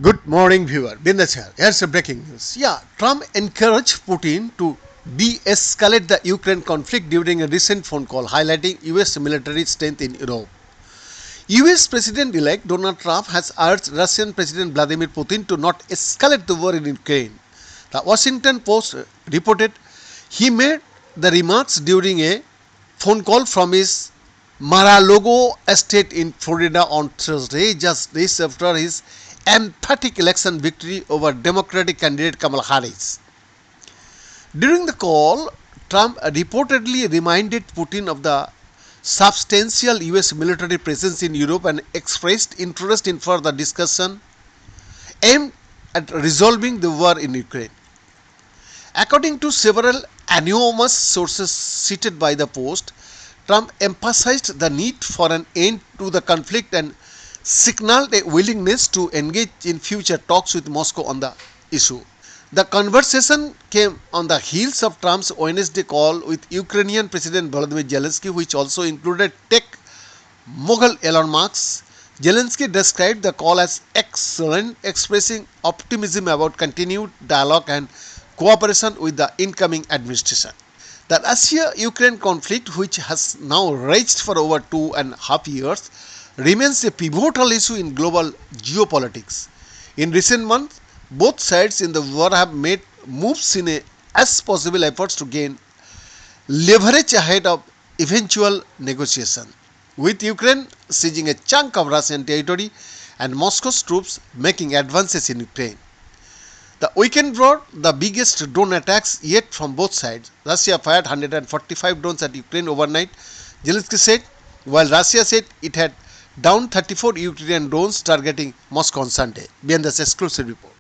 Good morning, viewer. Bindas here. Here's the breaking news. Trump encouraged Putin to de-escalate the Ukraine conflict during a recent phone call, highlighting U.S. military strength in Europe. U.S. President-elect Donald Trump has urged Russian President Vladimir Putin to not escalate the war in Ukraine. The Washington Post reported he made the remarks during a phone call from his Mar-a-Lago estate in Florida on Thursday, just days after his emphatic election victory over Democratic candidate Kamala Harris. During the call, Trump reportedly reminded Putin of the substantial US military presence in Europe and expressed interest in further discussion aimed at resolving the war in Ukraine. According to several anonymous sources cited by the Post, Trump emphasized the need for an end to the conflict and signaled a willingness to engage in future talks with Moscow on the issue. The conversation came on the heels of Trump's Wednesday call with Ukrainian President Volodymyr Zelensky, which also included tech mogul Elon Musk. Zelensky described the call as excellent, expressing optimism about continued dialogue and cooperation with the incoming administration. The Russia-Ukraine conflict, which has now raged for over 2.5 years, remains a pivotal issue in global geopolitics. In recent months, both sides in the war have made moves in as possible efforts to gain leverage ahead of eventual negotiation, with Ukraine seizing a chunk of Russian territory and Moscow's troops making advances in Ukraine. The weekend brought the biggest drone attacks yet from both sides. Russia fired 145 drones at Ukraine overnight, Zelensky said, while Russia said it had downed 34 Ukrainian drones targeting Moscow on Sunday. Behind this exclusive report.